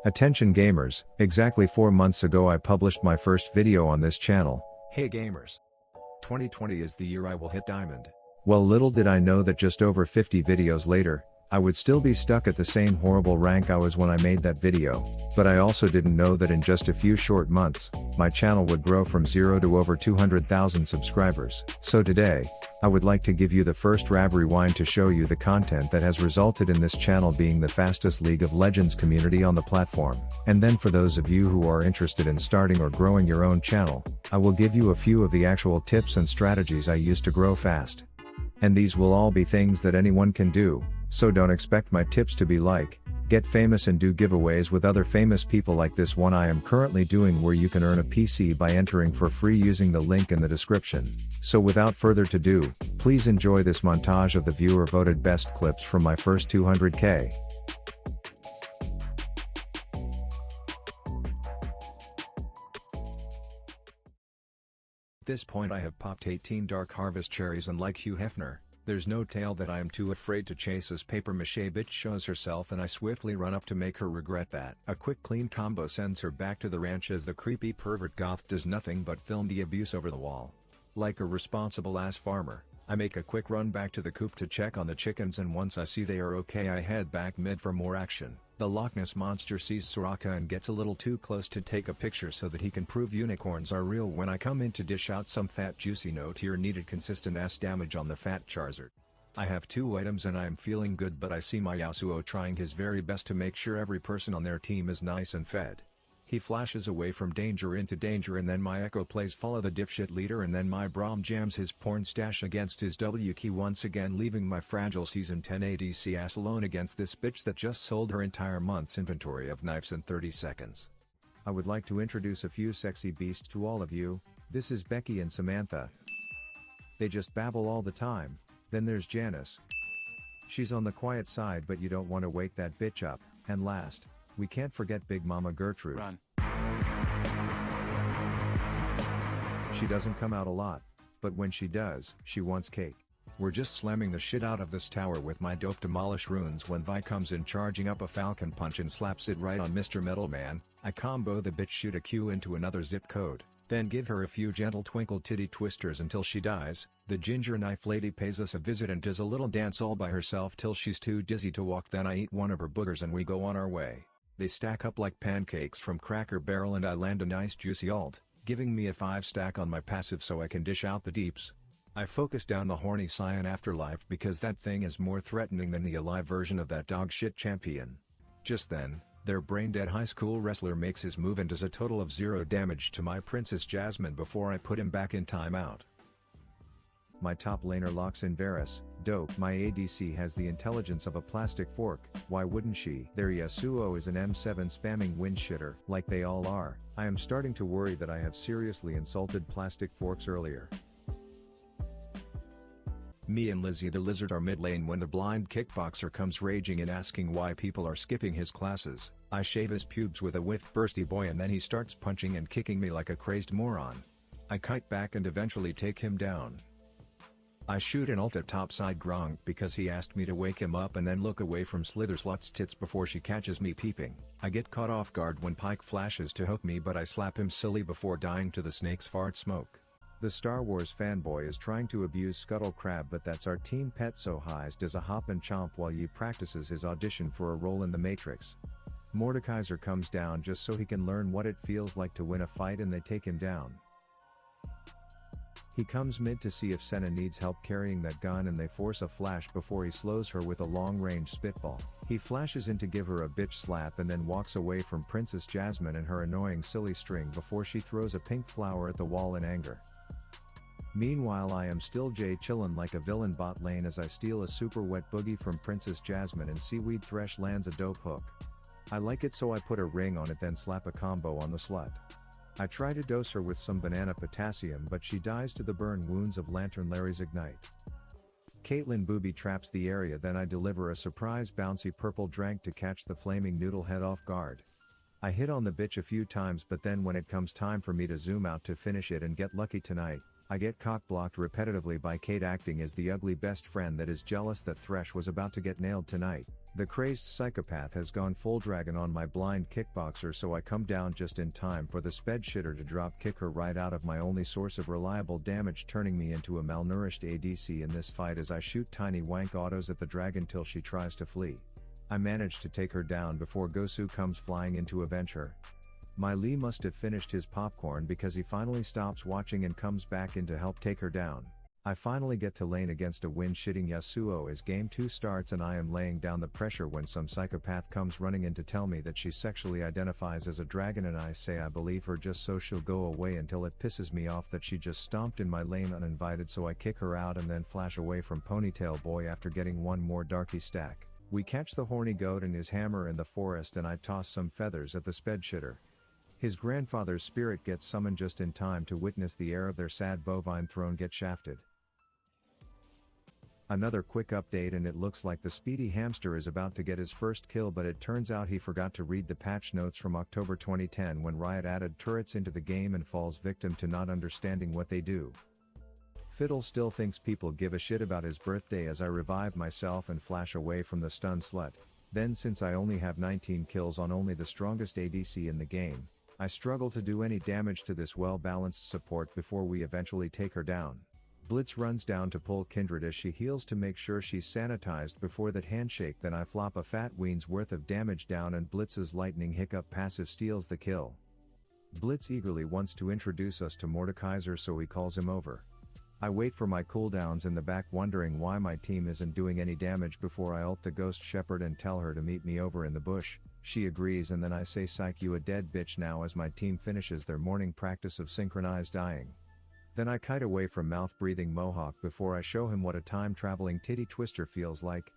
Attention gamers, exactly 4 months ago I published my first video on this channel. Hey gamers. 2020 is the year I will hit diamond. Well, little did I know that just over 50 videos later, I would still be stuck at the same horrible rank I was when I made that video. But I also didn't know that in just a few short months, my channel would grow from 0 to over 200,000 subscribers. So today, I would like to give you the first Rav Rewind to show you the content that has resulted in this channel being the fastest League of Legends community on the platform. And then for those of you who are interested in starting or growing your own channel, I will give you a few of the actual tips and strategies I use to grow fast. And these will all be things that anyone can do, so don't expect my tips to be like, get famous and do giveaways with other famous people like this one I am currently doing, where you can earn a PC by entering for free using the link in the description. So without further ado, please enjoy this montage of the viewer voted best clips from my first 200k. At this point I have popped 18 Dark Harvest cherries, and like Hugh Hefner, there's no tale that I am too afraid to chase as paper mache bitch shows herself, and I swiftly run up to make her regret that. A quick clean combo sends her back to the ranch as the creepy pervert goth does nothing but film the abuse over the wall. Like a responsible ass farmer, I make a quick run back to the coop to check on the chickens, and once I see they are okay I head back mid for more action. The Loch Ness Monster sees Soraka and gets a little too close to take a picture so that he can prove unicorns are real when I come in to dish out some fat juicy note here needed consistent ass damage on the fat Charizard. I have 2 items and I am feeling good, but I see my Yasuo trying his very best to make sure every person on their team is nice and fed. He flashes away from danger into danger, and then my Echo plays follow the dipshit leader, and then my Braum jams his porn stash against his W key once again, leaving my fragile season 10 ADC ass alone against this bitch that just sold her entire month's inventory of knives in 30 seconds. I would like to introduce a few sexy beasts to all of you. This is Becky and Samantha. They just babble all the time. Then there's Janice. She's on the quiet side, but you don't want to wake that bitch up. And last, we can't forget Big Mama Gertrude. Run. She doesn't come out a lot, but when she does, she wants cake. We're just slamming the shit out of this tower with my dope demolish runes when Vi comes in charging up a falcon punch and slaps it right on Mr. Metal Man. I combo the bitch, shoot a Q into another zip code, then give her a few gentle twinkle titty twisters until she dies. The ginger knife lady pays us a visit and does a little dance all by herself till she's too dizzy to walk, then I eat one of her boogers and we go on our way. They stack up like pancakes from Cracker Barrel and I land a nice juicy ult, giving me a 5 stack on my passive so I can dish out the deeps. I focus down the horny Cyan Afterlife because that thing is more threatening than the alive version of that dog shit champion. Just then, their brain-dead high school wrestler makes his move and does a total of 0 damage to my Princess Jasmine before I put him back in timeout. My top laner locks in Varus. Dope. My ADC has the intelligence of a plastic fork, why wouldn't she? Their Yasuo is an M7 spamming wind shitter, like they all are. I am starting to worry that I have seriously insulted plastic forks earlier. Me and Lizzie the Lizard are mid lane when the blind kickboxer comes raging in asking why people are skipping his classes. I shave his pubes with a whiff bursty boy and then he starts punching and kicking me like a crazed moron. I kite back and eventually take him down. I shoot an ult at topside Gronk because he asked me to wake him up and then look away from Slitherslot's tits before she catches me peeping. I get caught off guard when Pyke flashes to hook me, but I slap him silly before dying to the snake's fart smoke. The Star Wars fanboy is trying to abuse Scuttle Crab, but that's our team pet, so Heist does a hop and chomp while he practices his audition for a role in the Matrix. Mordekaiser comes down just so he can learn what it feels like to win a fight and they take him down. He comes mid to see if Senna needs help carrying that gun and they force a flash before he slows her with a long-range spitball. He flashes in to give her a bitch slap and then walks away from Princess Jasmine and her annoying silly string before she throws a pink flower at the wall in anger. Meanwhile I am still chillin' like a villain bot lane as I steal a super wet boogie from Princess Jasmine and Seaweed Thresh lands a dope hook. I like it so I put a ring on it then slap a combo on the slut. I try to dose her with some banana potassium but she dies to the burn wounds of Lantern Larry's ignite. Caitlyn booby traps the area, then I deliver a surprise bouncy purple drank to catch the flaming noodle head off guard. I hit on the bitch a few times, but then when it comes time for me to zoom out to finish it and get lucky tonight, I get cock-blocked repetitively by Kate acting as the ugly best friend that is jealous that Thresh was about to get nailed tonight. The crazed psychopath has gone full dragon on my blind kickboxer, so I come down just in time for the sped shitter to drop kick her right out of my only source of reliable damage, turning me into a malnourished ADC in this fight as I shoot tiny wank autos at the dragon till she tries to flee. I manage to take her down before Gosu comes flying in to avenge her. My Lee must have finished his popcorn because he finally stops watching and comes back in to help take her down. I finally get to lane against a wind-shitting Yasuo as game 2 starts, and I am laying down the pressure when some psychopath comes running in to tell me that she sexually identifies as a dragon, and I say I believe her just so she'll go away until it pisses me off that she just stomped in my lane uninvited, so I kick her out and then flash away from Ponytail Boy after getting one more darky stack. We catch the horny goat and his hammer in the forest, and I toss some feathers at the sped shitter. His grandfather's spirit gets summoned just in time to witness the heir of their sad bovine throne get shafted. Another quick update, and it looks like the speedy hamster is about to get his first kill, but it turns out he forgot to read the patch notes from October 2010 when Riot added turrets into the game and falls victim to not understanding what they do. Fiddle still thinks people give a shit about his birthday as I revive myself and flash away from the stun slut. Then, since I only have 19 kills on only the strongest ADC in the game, I struggle to do any damage to this well-balanced support before we eventually take her down. Blitz runs down to pull Kindred as she heals to make sure she's sanitized before that handshake, then I flop a fat ween's worth of damage down and Blitz's lightning hiccup passive steals the kill. Blitz eagerly wants to introduce us to Mordekaiser, so he calls him over. I wait for my cooldowns in the back, wondering why my team isn't doing any damage before I ult the Ghost Shepherd and tell her to meet me over in the bush. She agrees, and then I say psych you a dead bitch now as my team finishes their morning practice of synchronized dying. Then I kite away from mouth-breathing Mohawk before I show him what a time-traveling titty twister feels like.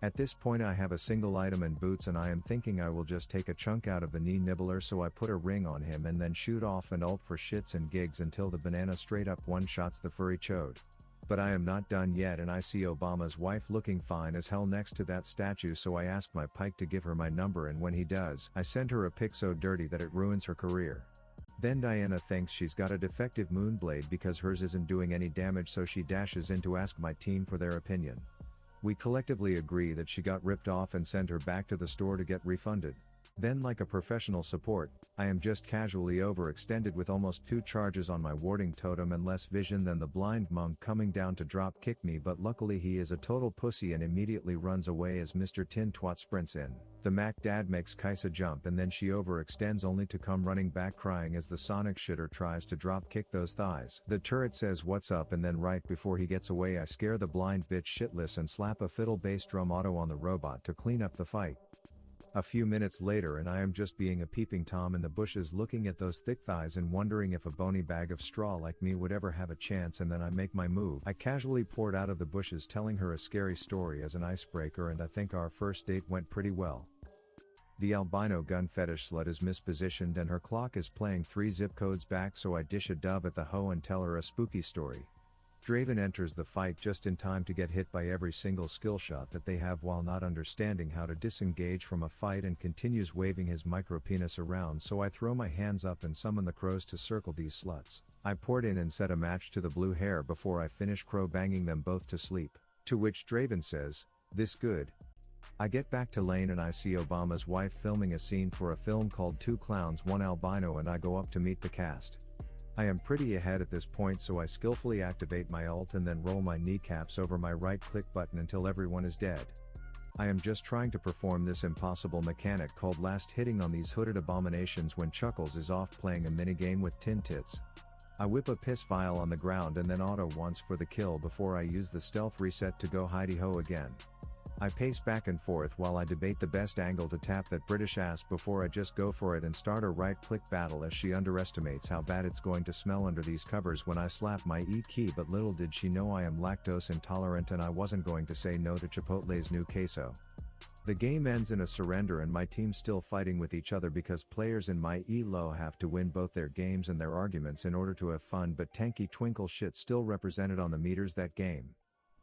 At this point I have a single item and boots, and I am thinking I will just take a chunk out of the knee nibbler, so I put a ring on him and then shoot off and ult for shits and gigs until the banana straight up one-shots the furry chode. But I am not done yet, and I see Obama's wife looking fine as hell next to that statue, so I ask my pike to give her my number, and when he does, I send her a pic so dirty that it ruins her career. Then Diana thinks she's got a defective moonblade because hers isn't doing any damage, so she dashes in to ask my team for their opinion. We collectively agree that she got ripped off and send her back to the store to get refunded. Then, like a professional support, I am just casually overextended with almost 2 charges on my warding totem and less vision than the blind monk coming down to drop kick me, but luckily he is a total pussy and immediately runs away as Mr. Tin Twat sprints in. The Mac Dad makes Kaisa jump, and then she overextends only to come running back crying as the Sonic shitter tries to drop kick those thighs. The turret says what's up, and then right before he gets away I scare the blind bitch shitless and slap a fiddle bass drum auto on the robot to clean up the fight. A few minutes later and I am just being a peeping Tom in the bushes looking at those thick thighs and wondering if a bony bag of straw like me would ever have a chance, and then I make my move. I casually poured out of the bushes telling her a scary story as an icebreaker, and I think our first date went pretty well. The albino gun fetish slut is mispositioned and her clock is playing 3 zip codes back, so I dish a dove at the hoe and tell her a spooky story. Draven enters the fight just in time to get hit by every single skill shot that they have while not understanding how to disengage from a fight, and continues waving his micropenis around, so I throw my hands up and summon the crows to circle these sluts. I poured in and set a match to the blue hair before I finish crow banging them both to sleep, to which Draven says, "This good?" I get back to lane and I see Obama's wife filming a scene for a film called 2 Clowns 1 Albino, and I go up to meet the cast. I am pretty ahead at this point, so I skillfully activate my ult and then roll my kneecaps over my right click button until everyone is dead. I am just trying to perform this impossible mechanic called last hitting on these hooded abominations when Chuckles is off playing a minigame with Tin Tits. I whip a piss vial on the ground and then auto once for the kill before I use the stealth reset to go hidey ho again. I pace back and forth while I debate the best angle to tap that British ass before I just go for it and start a right-click battle as she underestimates how bad it's going to smell under these covers when I slap my E key, but little did she know I am lactose intolerant and I wasn't going to say no to Chipotle's new queso. The game ends in a surrender and my team still fighting with each other because players in my elo have to win both their games and their arguments in order to have fun, but tanky twinkle shit still represented on the meters that game.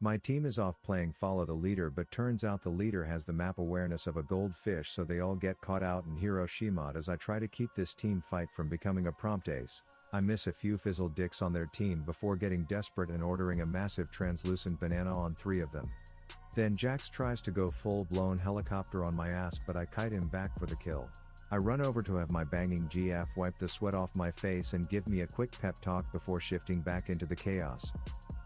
My team is off playing follow the leader, but turns out the leader has the map awareness of a goldfish, so they all get caught out in Hiroshima as I try to keep this team fight from becoming a prompt ace. I miss a few fizzled dicks on their team before getting desperate and ordering a massive translucent banana on 3 of them. Then Jax tries to go full-blown helicopter on my ass, but I kite him back for the kill. I run over to have my banging GF wipe the sweat off my face and give me a quick pep talk before shifting back into the chaos.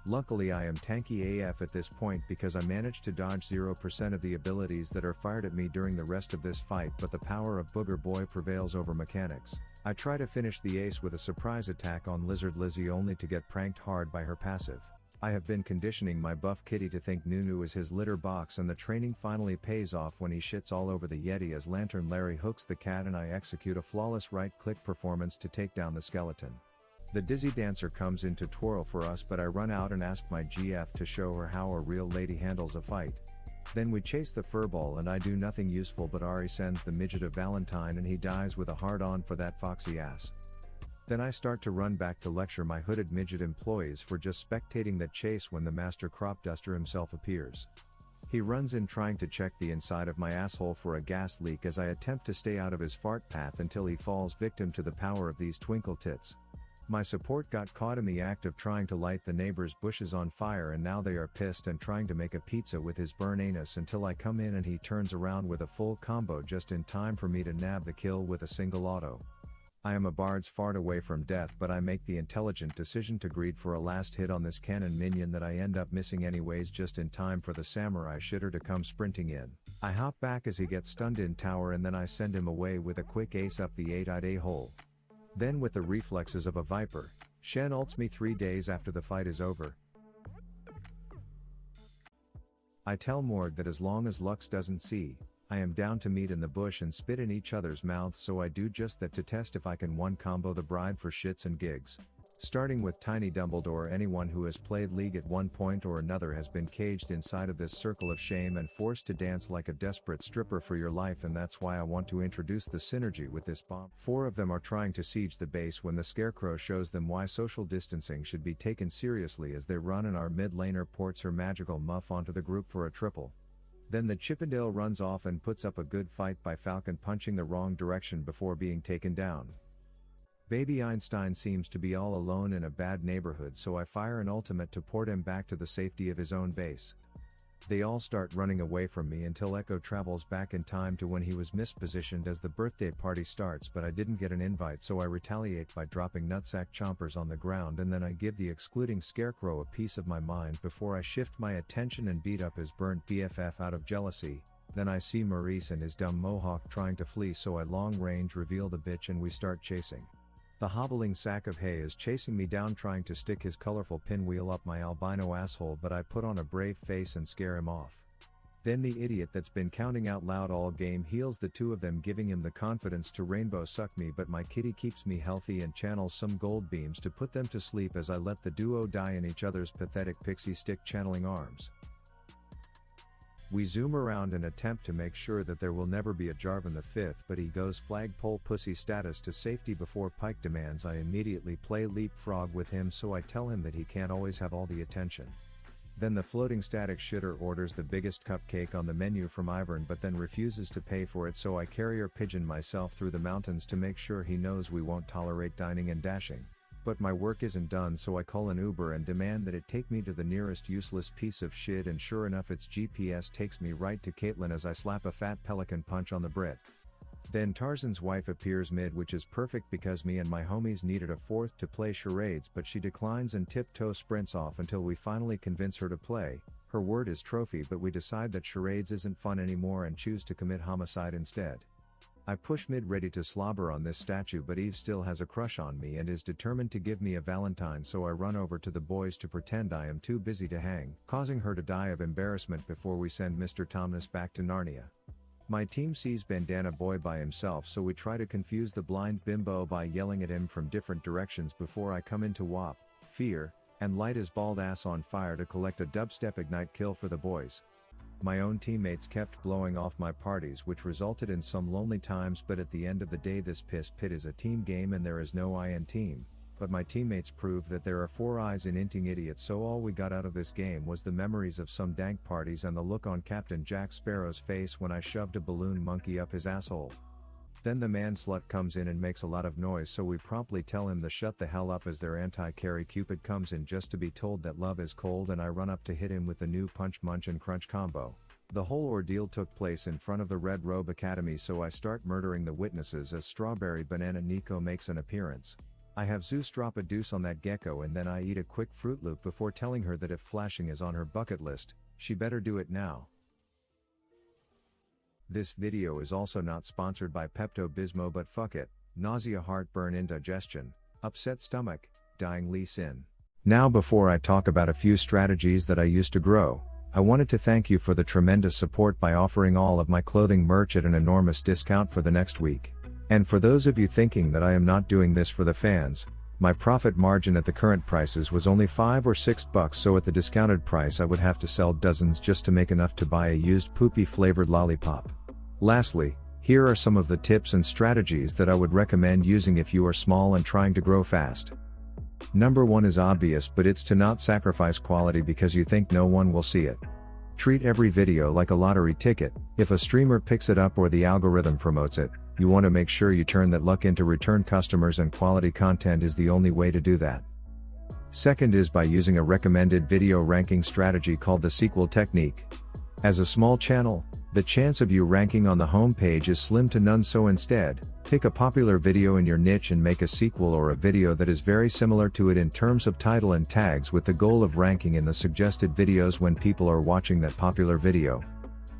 Luckily I am tanky AF at this point because I managed to dodge 0% of the abilities that are fired at me during the rest of this fight, but the power of Booger Boy prevails over mechanics. I try to finish the ace with a surprise attack on Lizard Lizzie only to get pranked hard by her passive. I have been conditioning my buff kitty to think Nunu is his litter box, and the training finally pays off when he shits all over the Yeti as Lantern Larry hooks the cat and I execute a flawless right-click performance to take down the skeleton. The Dizzy Dancer comes in to twirl for us, but I run out and ask my GF to show her how a real lady handles a fight. Then we chase the furball and I do nothing useful, but Ari sends the midget a Valentine and he dies with a hard-on for that foxy ass. Then I start to run back to lecture my hooded midget employees for just spectating that chase when the master crop duster himself appears. He runs in trying to check the inside of my asshole for a gas leak as I attempt to stay out of his fart path until he falls victim to the power of these twinkle tits. My support got caught in the act of trying to light the neighbor's bushes on fire, and now they are pissed and trying to make a pizza with his burn anus until I come in and he turns around with a full combo just in time for me to nab the kill with a single auto. I am a bard's fart away from death, but I make the intelligent decision to greed for a last hit on this cannon minion that I end up missing anyways just in time for the samurai shitter to come sprinting in. I hop back as he gets stunned in tower and then I send him away with a quick ace up the 8-eyed a-hole. Then with the reflexes of a viper, Shen ults me 3 days after the fight is over. I tell Morg that as long as Lux doesn't see, I am down to meet in the bush and spit in each other's mouths, so I do just that to test if I can one combo the bride for shits and gigs. Starting with Tiny Dumbledore, anyone who has played League at one point or another has been caged inside of this circle of shame and forced to dance like a desperate stripper for your life, and that's why I want to introduce the synergy with this bomb. 4 of them are trying to siege the base when the Scarecrow shows them why social distancing should be taken seriously as they run and our mid laner ports her magical muff onto the group for a triple. Then the Chippendale runs off and puts up a good fight by Falcon punching the wrong direction before being taken down. Baby Einstein seems to be all alone in a bad neighborhood, so I fire an ultimate to port him back to the safety of his own base. They all start running away from me until Echo travels back in time to when he was mispositioned as the birthday party starts, but I didn't get an invite, so I retaliate by dropping nutsack chompers on the ground, and then I give the excluding Scarecrow a piece of my mind before I shift my attention and beat up his burnt BFF out of jealousy. Then I see Maurice and his dumb mohawk trying to flee, so I long range reveal the bitch and we start chasing. The hobbling sack of hay is chasing me down trying to stick his colorful pinwheel up my albino asshole, but I put on a brave face and scare him off. Then the idiot that's been counting out loud all game heals the 2 of them, giving him the confidence to rainbow suck me, but my kitty keeps me healthy and channels some gold beams to put them to sleep as I let the duo die in each other's pathetic pixie stick channeling arms. We zoom around and attempt to make sure that there will never be a Jarvan V, but he goes flagpole pussy status to safety before Pike demands I immediately play leapfrog with him, so I tell him that he can't always have all the attention. Then the floating static shitter orders the biggest cupcake on the menu from Ivern but then refuses to pay for it, so I carrier pigeon myself through the mountains to make sure he knows we won't tolerate dining and dashing. But my work isn't done, so I call an Uber and demand that it take me to the nearest useless piece of shit, and sure enough its GPS takes me right to Caitlyn as I slap a fat pelican punch on the Brit. Then Tarzan's wife appears mid, which is perfect because me and my homies needed a 4th to play charades, but she declines and tiptoe sprints off until we finally convince her to play. Her word is trophy, but we decide that charades isn't fun anymore and choose to commit homicide instead. I push mid ready to slobber on this statue, but Eve still has a crush on me and is determined to give me a Valentine, so I run over to the boys to pretend I am too busy to hang, causing her to die of embarrassment before we send Mr. Tomness back to Narnia. My team sees Bandana Boy by himself, so we try to confuse the blind bimbo by yelling at him from different directions before I come into WAP, fear, and light his bald ass on fire to collect a dubstep ignite kill for the boys. My own teammates kept blowing off my parties, which resulted in some lonely times, but at the end of the day this piss pit is a team game and there is no I in team. But my teammates proved that there are 4 eyes in inting idiots, so all we got out of this game was the memories of some dank parties and the look on Captain Jack Sparrow's face when I shoved a balloon monkey up his asshole. Then the man slut comes in and makes a lot of noise, so we promptly tell him to shut the hell up as their anti-carry Cupid comes in just to be told that love is cold, and I run up to hit him with the new punch munch and crunch combo. The whole ordeal took place in front of the Red Robe Academy, so I start murdering the witnesses as Strawberry Banana Nico makes an appearance. I have Zeus drop a deuce on that gecko, and then I eat a quick Fruit Loop before telling her that if flashing is on her bucket list, she better do it now. This video is also not sponsored by Pepto-Bismol, but fuck it, nausea, heartburn, indigestion, upset stomach, dying Lee Sin. Now before I talk about a few strategies that I used to grow, I wanted to thank you for the tremendous support by offering all of my clothing merch at an enormous discount for the next week. And for those of you thinking that I am not doing this for the fans, my profit margin at the current prices was only $5 or $6, so at the discounted price I would have to sell dozens just to make enough to buy a used poopy flavored lollipop. Lastly, here are some of the tips and strategies that I would recommend using if you are small and trying to grow fast. Number 1 is obvious, but it's to not sacrifice quality because you think no one will see it. Treat every video like a lottery ticket. If a streamer picks it up or the algorithm promotes it, you want to make sure you turn that luck into return customers, and quality content is the only way to do that. Second is by using a recommended video ranking strategy called the sequel technique. As a small channel, the chance of you ranking on the home page is slim to none, so instead, pick a popular video in your niche and make a sequel or a video that is very similar to it in terms of title and tags, with the goal of ranking in the suggested videos when people are watching that popular video.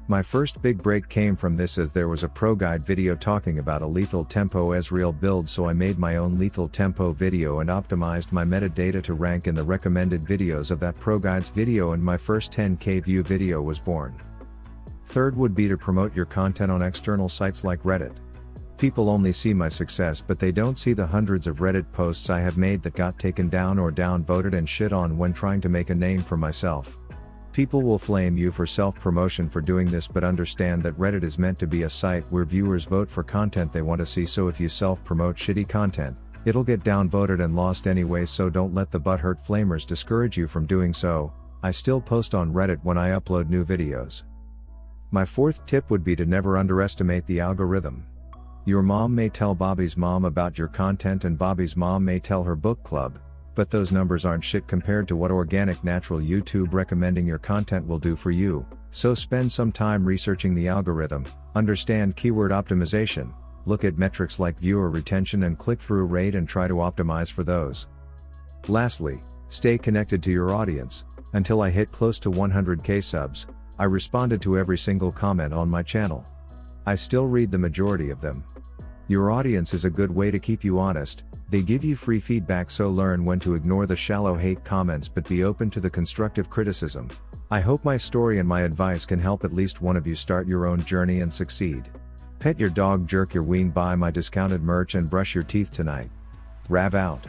My first big break came from this, as there was a pro guide video talking about a lethal tempo Ezreal build, so I made my own lethal tempo video and optimized my metadata to rank in the recommended videos of that pro guide's video, and my first 10K view video was born. Third would be to promote your content on external sites like Reddit. People only see my success, but they don't see the hundreds of Reddit posts I have made that got taken down or downvoted and shit on when trying to make a name for myself. People will flame you for self-promotion for doing this, but understand that Reddit is meant to be a site where viewers vote for content they want to see, so if you self-promote shitty content, it'll get downvoted and lost anyway, so don't let the butthurt flamers discourage you from doing so. I still post on Reddit when I upload new videos. My fourth tip would be to never underestimate the algorithm. Your mom may tell Bobby's mom about your content, and Bobby's mom may tell her book club, but those numbers aren't shit compared to what organic natural YouTube recommending your content will do for you, so spend some time researching the algorithm, understand keyword optimization, look at metrics like viewer retention and click-through rate, and try to optimize for those. Lastly, stay connected to your audience. Until I hit close to 100k subs, I responded to every single comment on my channel. I still read the majority of them. Your audience is a good way to keep you honest. They give you free feedback, so learn when to ignore the shallow hate comments but be open to the constructive criticism. I hope my story and my advice can help at least one of you start your own journey and succeed. Pet your dog, jerk your ween, buy my discounted merch, and brush your teeth tonight. Rav out.